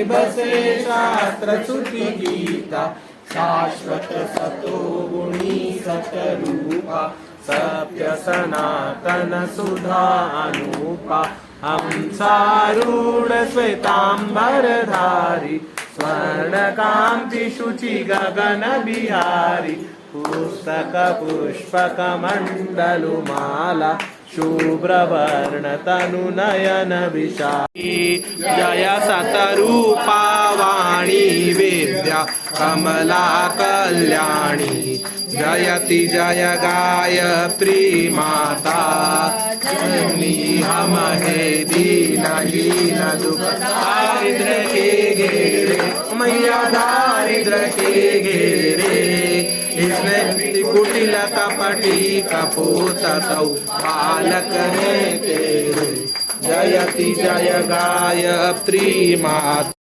बसे शास्त्र श्रुती गीता शाश्वत सतो गुणी सतरूपा सत्य सनातन सुधा अनुपा हंसारूढ श्वेतांबरधारी स्वर्णकांती शुचि गगन बिहारी पुस्तक पुष्पक मंडलुमाला शुभ्रवर्ण तनु नयन विशाली जय सतरूपा वाणी विद्या कमला कल्याणी जयति जय गायत्री माता जननी हम हे दीनहीन दुख दारिद्र के घेरे मैया दारिद्र के घेरे इसने कुटिल कपटी कपूत तौ बालक है तेरे जयति जय गायत्री माता